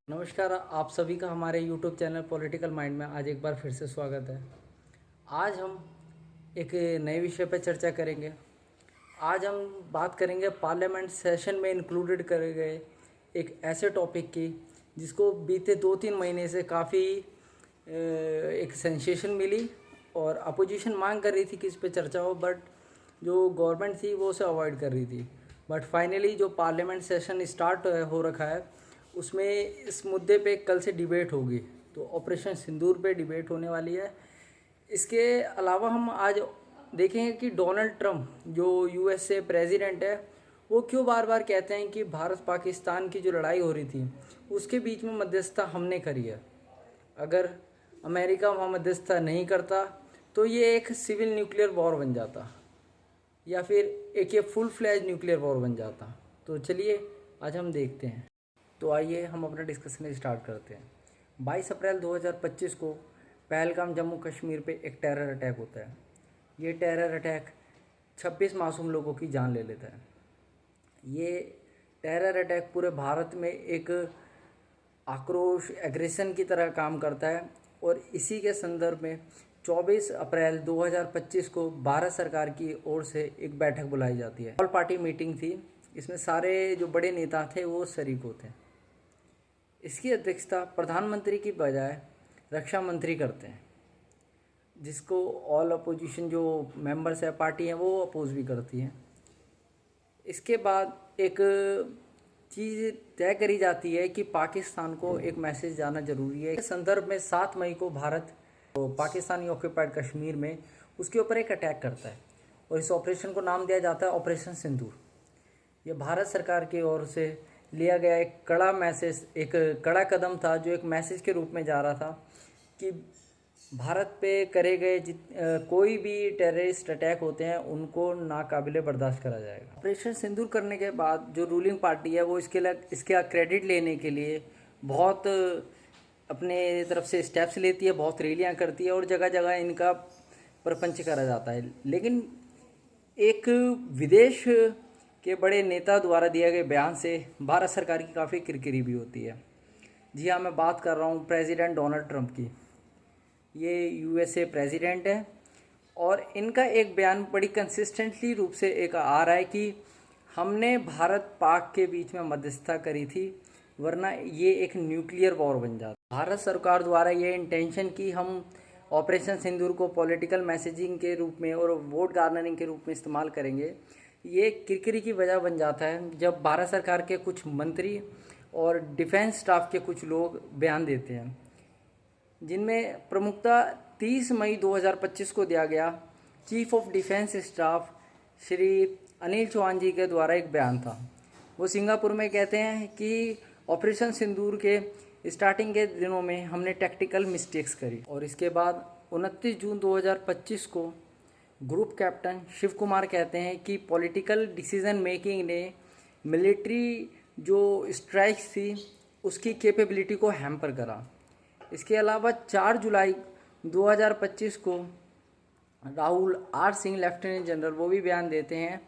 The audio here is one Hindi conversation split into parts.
नमस्कार, आप सभी का हमारे YouTube चैनल पॉलिटिकल माइंड में आज एक बार फिर से स्वागत है। आज हम एक नए विषय पर चर्चा करेंगे। आज हम बात करेंगे पार्लियामेंट सेशन में इंक्लूडेड करे गए एक ऐसे टॉपिक की जिसको बीते 2-3 महीने से काफ़ी एक सेंसेशन मिली और अपोजिशन मांग कर रही थी कि इस पर चर्चा हो, बट जो गवर्नमेंट थी वो उसे अवॉइड कर रही थी। बट फाइनली जो पार्लियामेंट सेशन स्टार्ट हो रखा है उसमें इस मुद्दे पे कल से डिबेट होगी। तो ऑपरेशन सिंदूर पे डिबेट होने वाली है। इसके अलावा हम आज देखेंगे कि डोनाल्ड ट्रंप जो यूएसए प्रेसिडेंट है वो क्यों बार बार कहते हैं कि भारत पाकिस्तान की जो लड़ाई हो रही थी उसके बीच में मध्यस्थता हमने करी है। अगर अमेरिका वहाँ मध्यस्थता नहीं करता तो ये एक सिविल न्यूक्लियर वॉर बन जाता या फिर एक ये फुल फ्लैज न्यूक्लियर वॉर बन जाता। तो चलिए आज हम देखते हैं। तो आइए हम अपना डिस्कशन स्टार्ट करते हैं। 22 अप्रैल 2025 को पहलगाम जम्मू कश्मीर पे एक टेरर अटैक होता है। ये टेरर अटैक 26 मासूम लोगों की जान ले लेता है। ये टेरर अटैक पूरे भारत में एक आक्रोश एग्रेशन की तरह काम करता है और इसी के संदर्भ में 24 अप्रैल 2025 को भारत सरकार की ओर से एक बैठक बुलाई जाती है। ऑल पार्टी मीटिंग थी। इसमें सारे जो बड़े नेता थे वो शरीक होते हैं। इसकी अध्यक्षता प्रधानमंत्री की बजाय रक्षा मंत्री करते हैं, जिसको ऑल अपोजिशन जो मेंबर्स है पार्टी हैं वो अपोज भी करती हैं। इसके बाद एक चीज़ तय करी जाती है कि पाकिस्तान को एक मैसेज जाना जरूरी है। इस संदर्भ में 7 मई को भारत पाकिस्तानी ऑक्यूपाइड कश्मीर में उसके ऊपर एक अटैक करता है और इस ऑपरेशन को नाम दिया जाता है ऑपरेशन सिंदूर। ये भारत सरकार की ओर से लिया गया एक कड़ा मैसेज, एक कड़ा कदम था जो एक मैसेज के रूप में जा रहा था कि भारत पे करे गए कोई भी टेररिस्ट अटैक होते हैं उनको नाकाबिले बर्दाश्त करा जाएगा। ऑपरेशन सिंदूर करने के बाद जो रूलिंग पार्टी है वो इसका क्रेडिट लेने के लिए बहुत अपने तरफ से स्टेप्स लेती है, बहुत रैलियाँ करती है और जगह जगह इनका प्रपंच करा जाता है। लेकिन एक विदेश के बड़े नेता द्वारा दिए गए बयान से भारत सरकार की काफ़ी किरकिरी भी होती है। जी हाँ, मैं बात कर रहा हूँ प्रेसिडेंट डोनाल्ड ट्रंप की। ये यूएसए प्रेसिडेंट है और इनका एक बयान बड़ी कंसिस्टेंटली रूप से एक आ रहा है कि हमने भारत पाक के बीच में मध्यस्थता करी थी, वरना ये एक न्यूक्लियर वॉर बन जाता। भारत सरकार द्वारा ये इंटेंशन कि हम ऑपरेशन सिंदूर को पॉलिटिकल मैसेजिंग के रूप में और वोट गार्नरिंग के रूप में इस्तेमाल करेंगे, ये किरकिरी की वजह बन जाता है जब भारत सरकार के कुछ मंत्री और डिफेंस स्टाफ के कुछ लोग बयान देते हैं, जिनमें प्रमुखता 30 मई 2025 को दिया गया chief of defence staff Shri Anil Chauhan ji के द्वारा एक बयान था। वो सिंगापुर में कहते हैं कि ऑपरेशन सिंदूर के स्टार्टिंग के दिनों में हमने टैक्टिकल मिस्टेक्स करी और इसके बाद 29 जून 2025 को ग्रुप कैप्टन शिव कुमार कहते हैं कि पॉलिटिकल डिसीजन मेकिंग ने मिलिट्री जो स्ट्राइक्स थी उसकी कैपेबिलिटी को हैम्पर करा। इसके अलावा 4 जुलाई 2025 को Rahul R Singh lieutenant general वो भी बयान देते हैं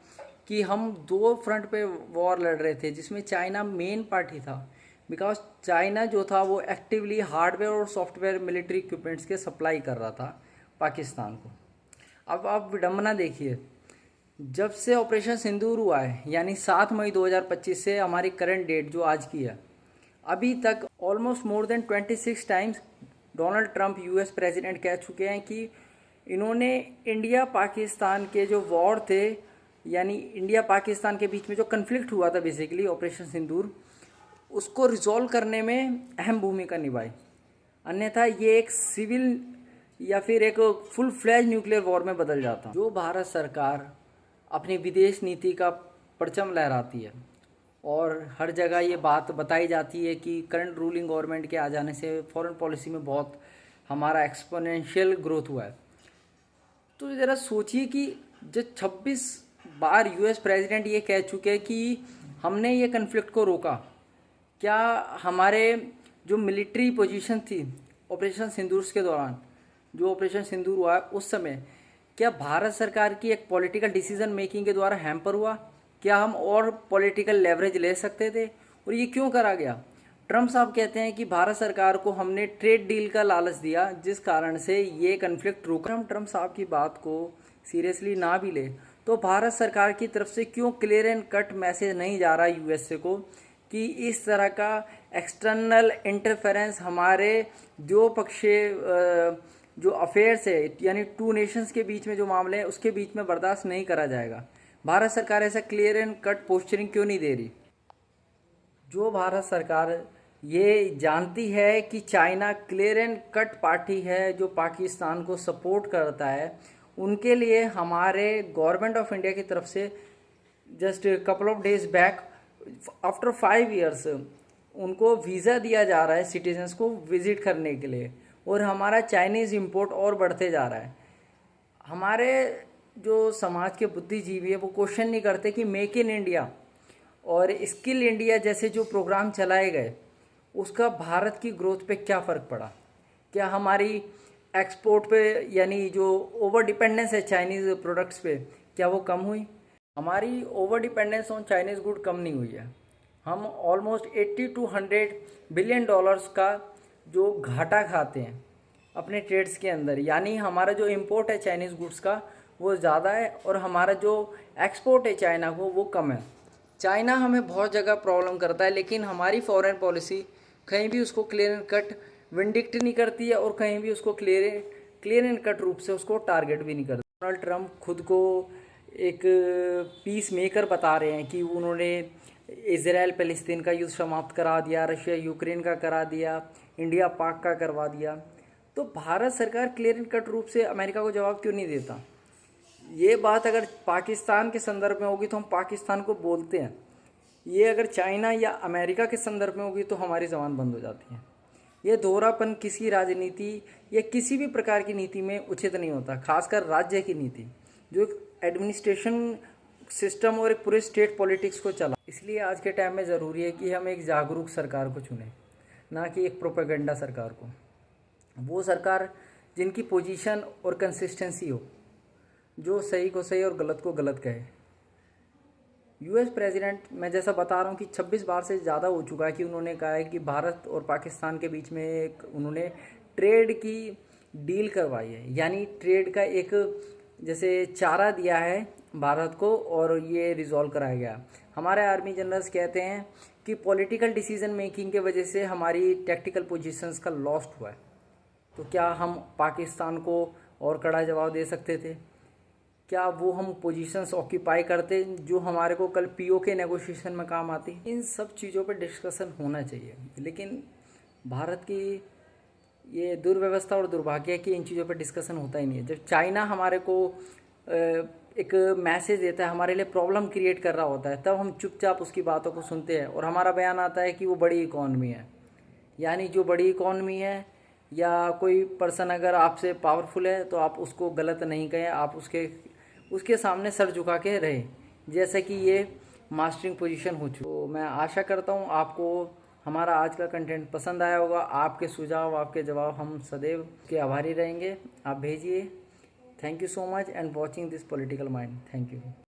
कि हम 2 फ्रंट पे वॉर लड़ रहे थे, जिसमें चाइना मेन पार्टी था, बिकॉज चाइना जो था वो एक्टिवली हार्डवेयर और सॉफ्टवेयर मिलिट्री इक्विपमेंट्स के सप्लाई कर रहा था पाकिस्तान को। अब आप विडंबना देखिए, जब से ऑपरेशन सिंदूर हुआ है यानी 7 मई 2025 से हमारी करंट डेट जो आज की है, अभी तक almost more than 26 times Donald Trump US president कह चुके हैं कि इन्होंने इंडिया पाकिस्तान के जो वॉर थे यानी इंडिया पाकिस्तान के बीच में जो कन्फ्लिक्ट हुआ था बेसिकली ऑपरेशन सिंदूर, उसको रिजॉल्व करने में अहम भूमिका निभाई, अन्यथा ये एक सिविल या फिर एक फुल फ्लैज न्यूक्लियर वॉर में बदल जाता। जो भारत सरकार अपनी विदेश नीति का परचम लहराती है और हर जगह ये बात बताई जाती है कि करंट रूलिंग गवर्नमेंट के आ जाने से फॉरेन पॉलिसी में बहुत हमारा एक्सपोनेंशियल ग्रोथ हुआ है, तो ज़रा सोचिए कि जो 26 बार यूएस प्रेसिडेंट ये कह चुके हैं कि हमने ये कन्फ्लिक्ट को रोका, क्या हमारे जो मिलिट्री पोजीशन थी ऑपरेशन सिंदूर के दौरान, जो ऑपरेशन सिंदूर हुआ उस समय, क्या भारत सरकार की एक पॉलिटिकल डिसीजन मेकिंग के द्वारा हैम्पर हुआ? क्या हम और पॉलिटिकल लेवरेज ले सकते थे और ये क्यों करा गया? ट्रम्प साहब कहते हैं कि भारत सरकार को हमने ट्रेड डील का लालच दिया, जिस कारण से ये कन्फ्लिक्ट रुका। हम ट्रम्प साहब की बात को सीरियसली ना भी ले तो भारत सरकार की तरफ से क्यों क्लियर एंड कट मैसेज नहीं जा रहा यूएसए को कि इस तरह का एक्सटर्नल इंटरफेरेंस हमारे द्विपक्षीय जो अफेयर्स है, यानी टू नेशंस के बीच में जो मामले हैं उसके बीच में बर्दाश्त नहीं करा जाएगा। भारत सरकार ऐसा क्लियर एंड कट पोस्चरिंग क्यों नहीं दे रही? जो भारत सरकार ये जानती है कि China clear and cut party है जो पाकिस्तान को सपोर्ट करता है, उनके लिए हमारे गवर्नमेंट ऑफ इंडिया की तरफ से just couple of days back after 5 years उनको वीज़ा दिया जा रहा है सिटीजन्स को विज़िट करने के लिए, और हमारा चाइनीज़ इंपोर्ट और बढ़ते जा रहा है। हमारे जो समाज के बुद्धिजीवी है वो क्वेश्चन नहीं करते कि मेक इन इंडिया और स्किल इंडिया जैसे जो प्रोग्राम चलाए गए उसका भारत की ग्रोथ पे क्या फ़र्क पड़ा। क्या हमारी एक्सपोर्ट पे यानी जो ओवर डिपेंडेंस है चाइनीज़ प्रोडक्ट्स पे, क्या वो कम हुई? हमारी over dependence on Chinese good come नहीं हुई है। हम ऑलमोस्ट 80 to 100 बिलियन डॉलर्स का जो घाटा खाते हैं अपने ट्रेड्स के अंदर, यानी हमारा जो इंपोर्ट है चाइनीज़ गुड्स का वो ज़्यादा है और हमारा जो एक्सपोर्ट है चाइना को वो कम है। चाइना हमें बहुत जगह प्रॉब्लम करता है, लेकिन हमारी फॉरेन पॉलिसी कहीं भी उसको क्लियर एंड कट विंडिक्ट नहीं करती है और कहीं भी उसको क्लियर एंड कट रूप से उसको टारगेट भी नहीं करती। डोनाल्ड ट्रंप खुद को एक पीस मेकर बता रहे हैं कि उन्होंने इजराइल फ़लस्तीन का युद्ध समाप्त करा दिया, रशिया यूक्रेन का करा दिया, इंडिया पाक का करवा दिया। तो भारत सरकार क्लियर एंड कट रूप से अमेरिका को जवाब क्यों नहीं देता? ये बात अगर पाकिस्तान के संदर्भ में होगी तो हम पाकिस्तान को बोलते हैं, ये अगर चाइना या अमेरिका के संदर्भ में होगी तो हमारी ज़बान बंद हो जाती है। ये दोहरापन किसी राजनीति या किसी भी प्रकार की नीति में उचित नहीं होता, खासकर राज्य की नीति जो एडमिनिस्ट्रेशन सिस्टम और एक पूरे स्टेट पॉलिटिक्स को चला। इसलिए आज के टाइम में ज़रूरी है कि हम एक जागरूक सरकार को चुनें, ना कि एक प्रोपेगेंडा सरकार को। वो सरकार जिनकी पोजीशन और कंसिस्टेंसी हो, जो सही को सही और गलत को गलत कहे। यूएस प्रेसिडेंट, मैं जैसा बता रहा हूँ कि 26 बार से ज़्यादा हो चुका है कि उन्होंने कहा है कि भारत और पाकिस्तान के बीच में एक उन्होंने ट्रेड की डील करवाई है, यानी ट्रेड का एक जैसे चारा दिया है भारत को और ये रिजॉल्व कराया गया। हमारे आर्मी जनरल्स कहते हैं कि पॉलिटिकल डिसीजन मेकिंग के वजह से हमारी टैक्टिकल पोजीशंस का लॉस्ट हुआ है। तो क्या हम पाकिस्तान को और कड़ा जवाब दे सकते थे? क्या वो हम पोजीशंस ऑक्यूपाई करते जो हमारे को कल पीओ के नेगोशिएशन में काम आती? इन सब चीज़ों पे डिस्कशन होना चाहिए, लेकिन भारत की ये दुर्व्यवस्था और दुर्भाग्य है कि इन चीज़ों पे डिस्कशन होता ही नहीं है। जब चाइना हमारे को एक मैसेज देता है, हमारे लिए प्रॉब्लम क्रिएट कर रहा होता है, तब हम चुपचाप उसकी बातों को सुनते हैं और हमारा बयान आता है कि वो बड़ी इकॉनमी है। यानी जो बड़ी इकॉनमी है या कोई पर्सन अगर आपसे पावरफुल है तो आप उसको गलत नहीं कहें, आप उसके सामने सर झुका के रहे, जैसे कि ये मास्टरिंग पोजीशन हो चुकी। तो मैं आशा करता हूँ आपको हमारा आज का कंटेंट पसंद आया होगा। आपके सुझाव, आपके जवाब हम सदैव के आभारी रहेंगे। आप भेजिए। Thank you so much and watching this political mind. Thank you.